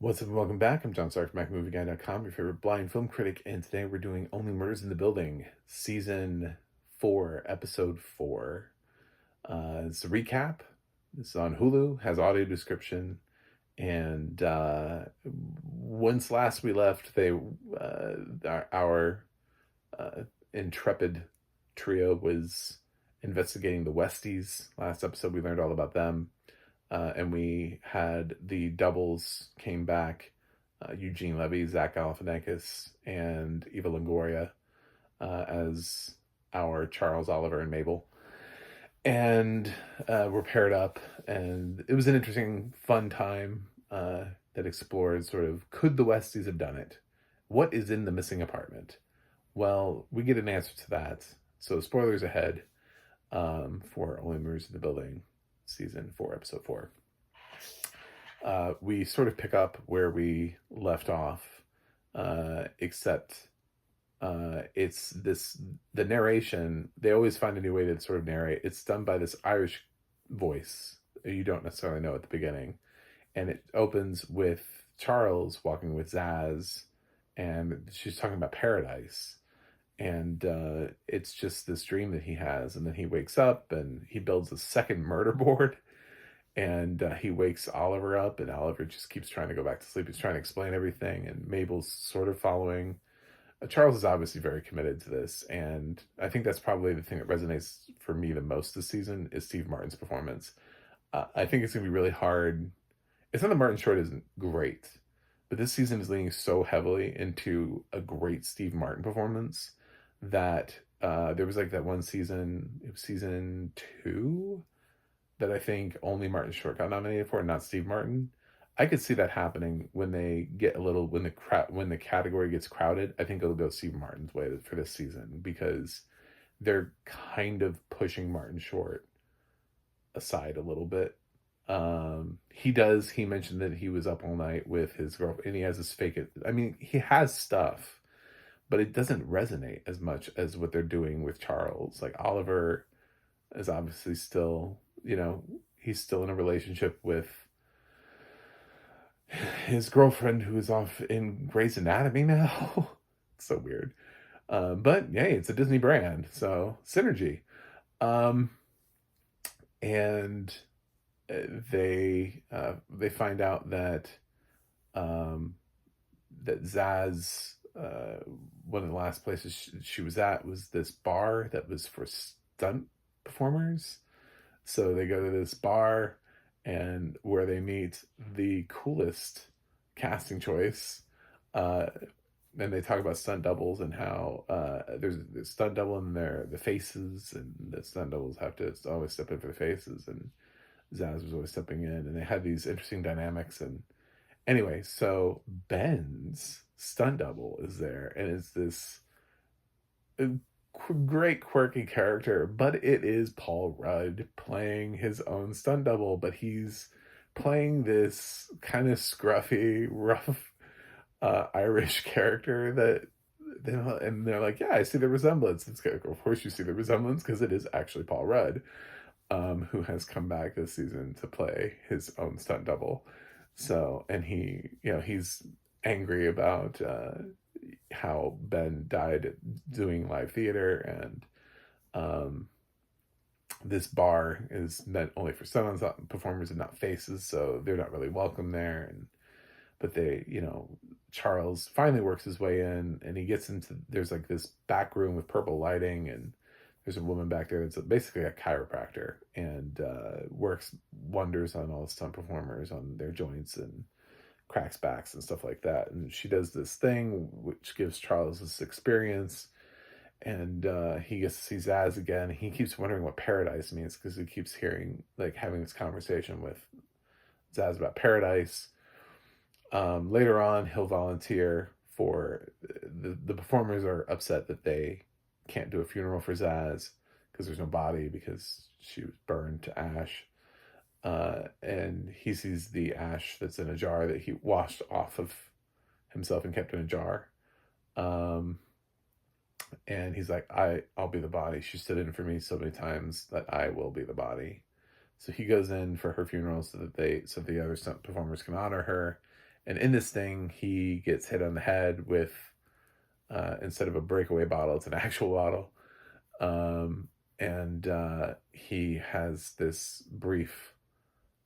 What's up and welcome back. I'm John Stark from MacMovieGuy.com, your favorite blind film critic, and today we're doing Only Murders in the Building, Season 4, Episode 4. It's a recap. It's on Hulu, has audio description, and once last we left, our intrepid trio was investigating the Westies. Last episode, we learned all about them. And we had the doubles came back, Eugene Levy, Zach Galifianakis, and Eva Longoria as our Charles, Oliver, and Mabel. And we're paired up, and it was an interesting, fun time that explored sort of, could the Westies have done it? What is in the missing apartment? Well, we get an answer to that. So spoilers ahead for Only Murders in the Building, Season 4, Episode 4. We sort of pick up where we left off, except the narration, they always find a new way to sort of narrate. It's done by this Irish voice you don't necessarily know at the beginning. And it opens with Charles walking with Zaz, and she's talking about paradise. And it's just this dream that he has, and then he wakes up and he builds a second murder board, and he wakes Oliver up, and Oliver just keeps trying to go back to sleep. He's trying to explain everything, and Mabel's sort of following. Charles is obviously very committed to this, and I think that's probably the thing that resonates for me the most this season is Steve Martin's performance. I think it's going to be really hard. It's not that Martin Short isn't great, but this season is leaning so heavily into a great Steve Martin performance that there was like that one season, it was season 2, that I think only Martin Short got nominated for, and not Steve Martin. I could see that happening when they get a little, when the category gets crowded. I think it'll go Steve Martin's way for this season, because they're kind of pushing Martin Short aside a little bit. He mentioned that he was up all night with his girlfriend, and he has this fake, I mean, he has stuff, but it doesn't resonate as much as what they're doing with Charles. Like, Oliver is obviously still, he's still in a relationship with his girlfriend, who is off in Grey's Anatomy now. It's so weird. But yay, it's a Disney brand, so synergy. And they find out that that Zaz, one of the last places she was at was this bar that was for stunt performers. So they go to this bar, and where they meet the coolest casting choice. And they talk about stunt doubles and how there's a stunt double in the faces, and the stunt doubles have to always step in for the faces, and Zaz was always stepping in, and they had these interesting dynamics. And anyway, so Ben's stunt double is there, and it's this great quirky character, but it is Paul Rudd playing his own stunt double, but he's playing this kind of scruffy, rough Irish character and they're like, yeah, I see the resemblance. It's good. Of course you see the resemblance, because it is actually Paul Rudd, who has come back this season to play his own stunt double. So, and he's angry about how Ben died doing live theater, and this bar is meant only for stunt performers and not faces, so they're not really welcome there. But Charles finally works his way in, and he gets into, there's like this back room with purple lighting, and there's a woman back there that's basically a chiropractor, and works wonders on all the stunt performers, on their joints, and cracks backs and stuff like that. And she does this thing which gives Charles this experience, and he gets to see Zaz again. He keeps wondering what paradise means, because he keeps having this conversation with Zaz about paradise. Later on, he'll volunteer for the performers are upset that they can't do a funeral for Zaz because there's no body, because she was burned to ash. And he sees the ash that's in a jar that he washed off of himself and kept in a jar. And he's like, I'll be the body. She stood in for me so many times that I will be the body. So he goes in for her funeral so the other stunt performers can honor her. And in this thing, he gets hit on the head with, instead of a breakaway bottle, it's an actual bottle. Um, and he has this brief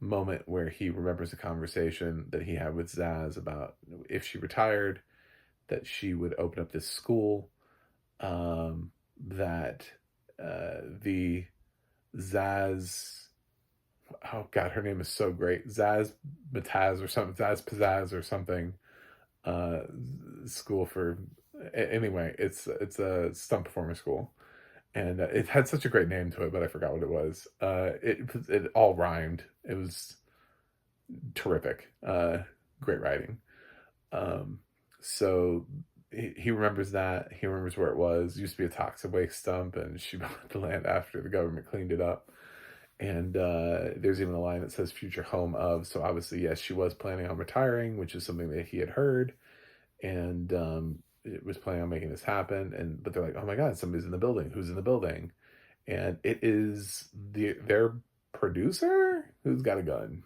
moment where he remembers a conversation that he had with Zaz about if she retired, that she would open up this school, that the Zaz, oh God, her name is so great, Zaz Mataz or something, Zaz Pizzazz or something, uh, school for, anyway, it's a stunt performance school. And it had such a great name to it, but I forgot what it was. It all rhymed. It was terrific. Great writing. Um, so he remembers that. He remembers where it was. It used to be a toxic waste dump, and she bought the land after the government cleaned it up. And there's even a line that says "future home of." So obviously, yes, she was planning on retiring, which is something that he had heard, and it was planning on making this happen. And but they're like, "Oh my God, somebody's in the building. Who's in the building?" And it is their producer who's got a gun.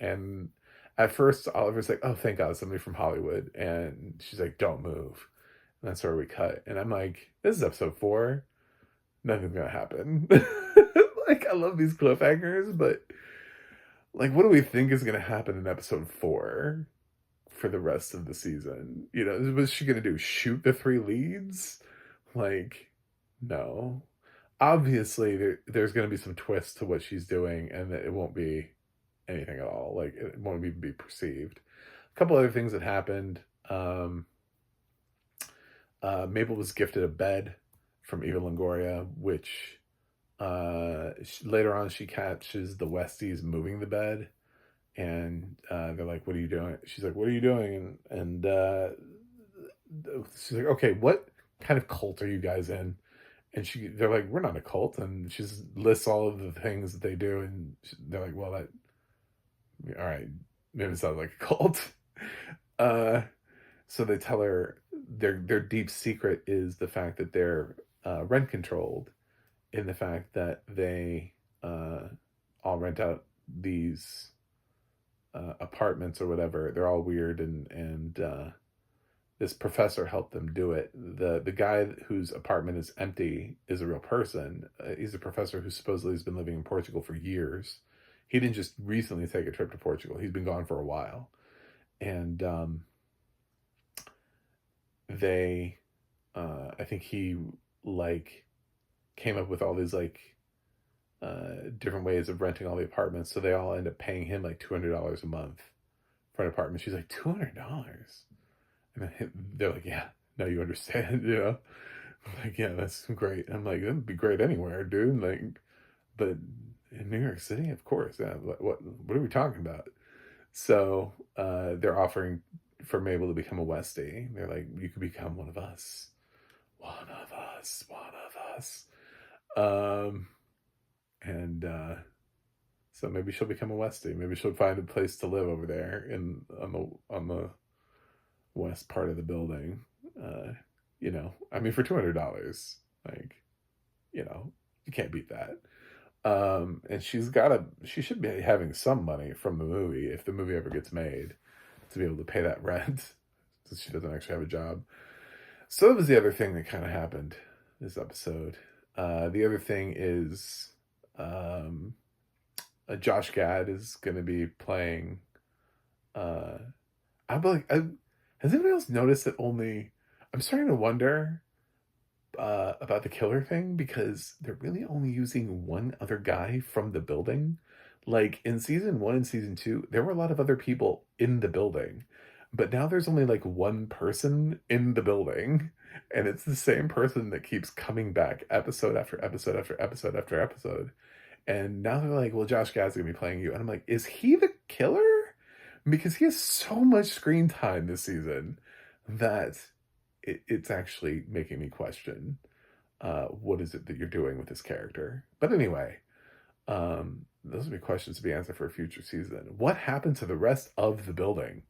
And at first, Oliver's like, "Oh, thank God, somebody from Hollywood." And she's like, "Don't move." And that's where we cut. And I'm like, "This is episode 4. Nothing's gonna happen." Like, I love these cliffhangers, but like, what do we think is gonna happen in episode 4 for the rest of the season? You know, what's she gonna do? Shoot the 3 leads? Like, no. Obviously, there's gonna be some twist to what she's doing, and that it won't be anything at all. Like, it won't even be perceived. A couple other things that happened. Mabel was gifted a bed from Eva Longoria, which later on she catches the Westies moving the bed, and they're like, "What are you doing?" She's like, "What are you doing?" And she's like, "Okay, what kind of cult are you guys in?" And they're like, "We're not a cult," and she lists all of the things that they do, and they're like, "Well, that, all right, maybe it sounds like a cult." Uh, so they tell her their deep secret is the fact that they're rent controlled, in the fact that they all rent out these apartments or whatever. They're all weird, and this professor helped them do it. The guy whose apartment is empty is a real person. He's a professor who supposedly has been living in Portugal for years. He didn't just recently take a trip to Portugal. He's been gone for a while. And they, I think he, like, came up with all these, like, different ways of renting all the apartments. So they all end up paying him like $200 a month for an apartment. She's like, $200? And they're like, "Yeah, no, you understand," you know? I'm like, "Yeah, that's great." I'm like, "That'd be great anywhere, dude." Like, but in New York City, of course. Yeah, what are we talking about? So they're offering for Mabel to become a Westie. They're like, "You could become one of us. One of us. One of us." Um, and so maybe she'll become a Westie. Maybe she'll find a place to live over there in on the west part of the building. Uh, you know, I mean, for $200, like, you know, you can't beat that. And she should be having some money from the movie, if the movie ever gets made, to be able to pay that rent, since she doesn't actually have a job. So that was the other thing that kind of happened this episode. The other thing is, Josh Gad is going to be playing. I'm like, has anybody else noticed that only? I'm starting to wonder about the killer thing, because they're really only using one other guy from the building. Like, in season 1 and season 2, there were a lot of other people in the building, but now there's only like one person in the building, and it's the same person that keeps coming back episode after episode after episode after episode. And now they're like, "Well, Josh Gad's gonna be playing you," and I'm like, "Is he the killer?" Because he has so much screen time this season that it's actually making me question, what is it that you're doing with this character. But anyway, those will be questions to be answered for a future season. What happened to the rest of the building?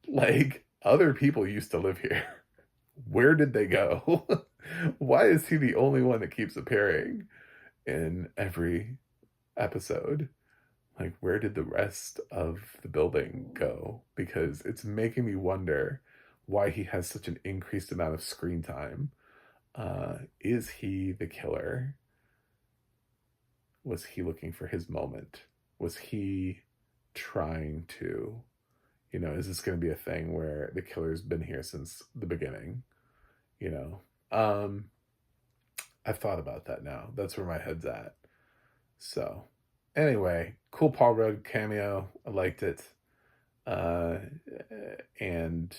Like, other people used to live here. Where did they go? Why is he the only one that keeps appearing in every episode? like, where did the rest of the building go? Because it's making me wonder why he has such an increased amount of screen time. Is he the killer? Was he looking for his moment? Was he trying to, is this going to be a thing where the killer's been here since the beginning? You know, um, I've thought about that now. That's where my head's at. So, anyway, cool Paul Rudd cameo. I liked it. Uh, and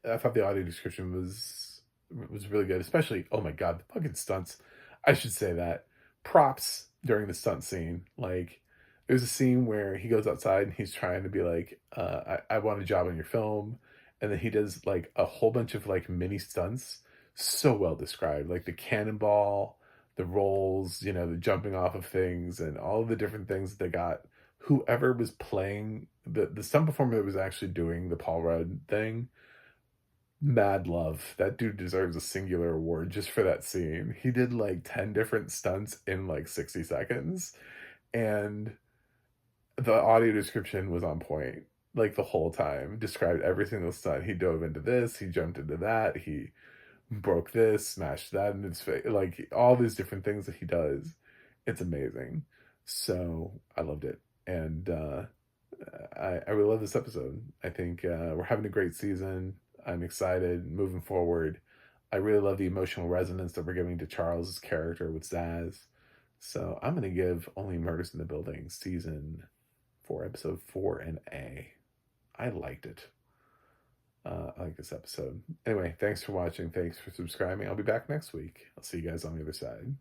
I thought the audio description was really good, especially, oh my god, the fucking stunts. I should say that. Props during the stunt scene. Like, there's a scene where he goes outside and he's trying to be like, I want a job on your film. And then he does like a whole bunch of like mini stunts. So well described. Like the cannonball, the rolls, the jumping off of things, and all of the different things that they got. Whoever was playing the stunt performer that was actually doing the Paul Rudd thing, mad love. That dude deserves a singular award just for that scene. He did like 10 different stunts in like 60 seconds, and the audio description was on point like the whole time. Described every single stunt. He dove into this, he jumped into that, he broke this, smashed that in his face, like all these different things that he does. It's amazing. So I loved it. And I really love this episode. I think we're having a great season. I'm excited moving forward. I really love the emotional resonance that we're giving to Charles's character with Zaz. So I'm going to give Only Murders in the Building season 4, episode 4 an A. I liked it. I like this episode. Anyway, thanks for watching. Thanks for subscribing. I'll be back next week. I'll see you guys on the other side.